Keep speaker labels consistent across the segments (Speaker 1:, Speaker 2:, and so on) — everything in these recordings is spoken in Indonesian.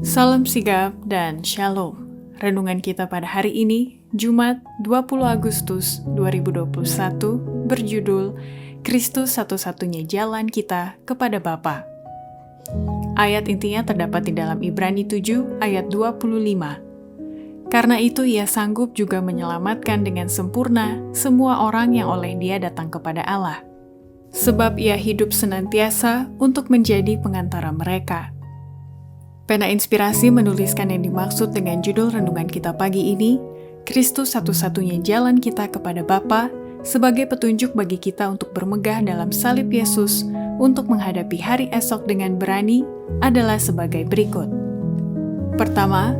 Speaker 1: Salam sigap dan shalom. Renungan kita pada hari ini, Jumat 20 Agustus 2021, berjudul Kristus satu-satunya jalan kita kepada Bapa. Ayat intinya terdapat di dalam Ibrani 7 ayat 25. Karena itu ia sanggup juga menyelamatkan dengan sempurna semua orang yang oleh dia datang kepada Allah. Sebab ia hidup senantiasa untuk menjadi pengantara mereka. Pena Inspirasi menuliskan yang dimaksud dengan judul renungan kita pagi ini, Kristus satu-satunya jalan kita kepada Bapa, sebagai petunjuk bagi kita untuk bermegah dalam salib Yesus untuk menghadapi hari esok dengan berani adalah sebagai berikut. Pertama,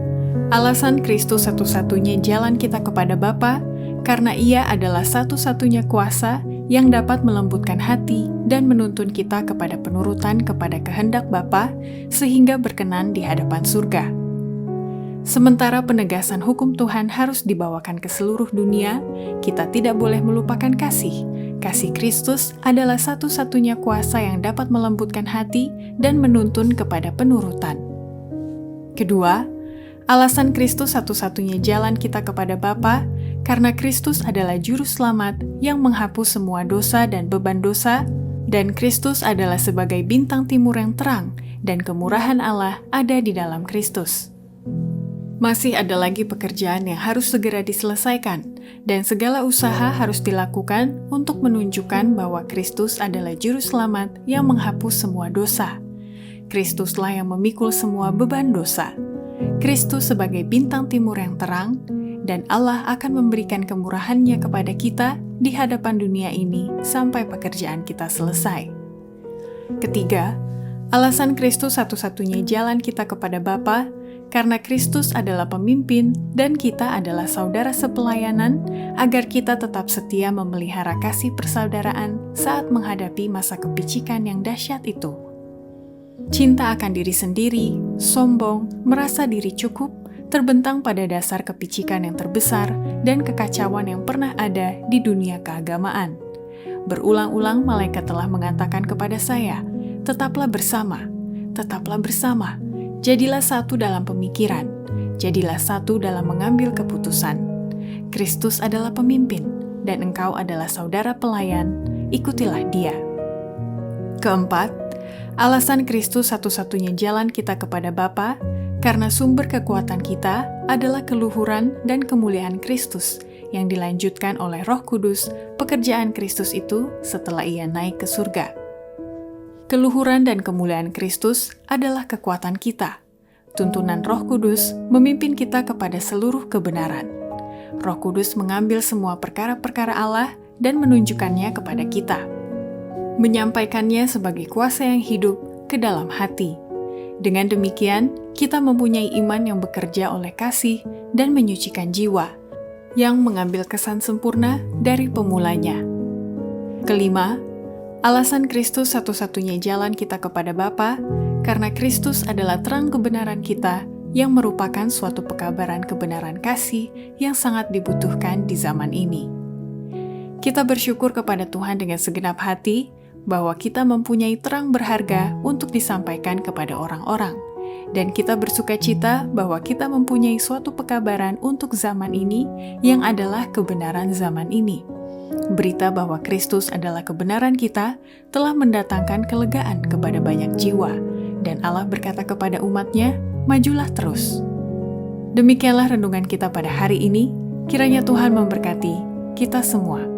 Speaker 1: alasan Kristus satu-satunya jalan kita kepada Bapa, karena ia adalah satu-satunya kuasa yang dapat melembutkan hati dan menuntun kita kepada penurutan kepada kehendak Bapa sehingga berkenan di hadapan surga. Sementara penegasan hukum Tuhan harus dibawakan ke seluruh dunia, kita tidak boleh melupakan kasih. Kasih Kristus adalah satu-satunya kuasa yang dapat melembutkan hati dan menuntun kepada penurutan. Kedua, alasan Kristus satu-satunya jalan kita kepada Bapa, karena Kristus adalah juru selamat yang menghapus semua dosa dan beban dosa, dan Kristus adalah sebagai bintang timur yang terang, dan kemurahan Allah ada di dalam Kristus. Masih ada lagi pekerjaan yang harus segera diselesaikan, dan segala usaha harus dilakukan untuk menunjukkan bahwa Kristus adalah juru selamat yang menghapus semua dosa. Kristuslah yang memikul semua beban dosa. Kristus sebagai bintang timur yang terang, dan Allah akan memberikan kemurahan-Nya kepada kita di hadapan dunia ini sampai pekerjaan kita selesai. Ketiga, alasan Kristus satu-satunya jalan kita kepada Bapa, karena Kristus adalah pemimpin dan kita adalah saudara sepelayanan, agar kita tetap setia memelihara kasih persaudaraan saat menghadapi masa kepicikan yang dahsyat itu. Cinta akan diri sendiri, sombong, merasa diri cukup, terbentang pada dasar kepicikan yang terbesar dan kekacauan yang pernah ada di dunia keagamaan. Berulang-ulang malaikat telah mengatakan kepada saya, tetaplah bersama, jadilah satu dalam pemikiran, jadilah satu dalam mengambil keputusan. Kristus adalah pemimpin, dan engkau adalah saudara pelayan, ikutilah dia. Keempat, alasan Kristus satu-satunya jalan kita kepada Bapa, karena sumber kekuatan kita adalah keluhuran dan kemuliaan Kristus yang dilanjutkan oleh Roh Kudus, pekerjaan Kristus itu setelah ia naik ke surga. Keluhuran dan kemuliaan Kristus adalah kekuatan kita. Tuntunan Roh Kudus memimpin kita kepada seluruh kebenaran. Roh Kudus mengambil semua perkara-perkara Allah dan menunjukkannya kepada kita. Menyampaikannya sebagai kuasa yang hidup ke dalam hati. Dengan demikian, kita mempunyai iman yang bekerja oleh kasih dan menyucikan jiwa, yang mengambil kesan sempurna dari pemulanya. Kelima, alasan Kristus satu-satunya jalan kita kepada Bapa, karena Kristus adalah terang kebenaran kita yang merupakan suatu pekabaran kebenaran kasih yang sangat dibutuhkan di zaman ini. Kita bersyukur kepada Tuhan dengan segenap hati, bahwa kita mempunyai terang berharga untuk disampaikan kepada orang-orang. Dan kita bersuka cita bahwa kita mempunyai suatu pekabaran untuk zaman ini yang adalah kebenaran zaman ini. Berita bahwa Kristus adalah kebenaran kita telah mendatangkan kelegaan kepada banyak jiwa. Dan Allah berkata kepada umat-Nya, majulah terus. Demikianlah renungan kita pada hari ini. Kiranya Tuhan memberkati kita semua.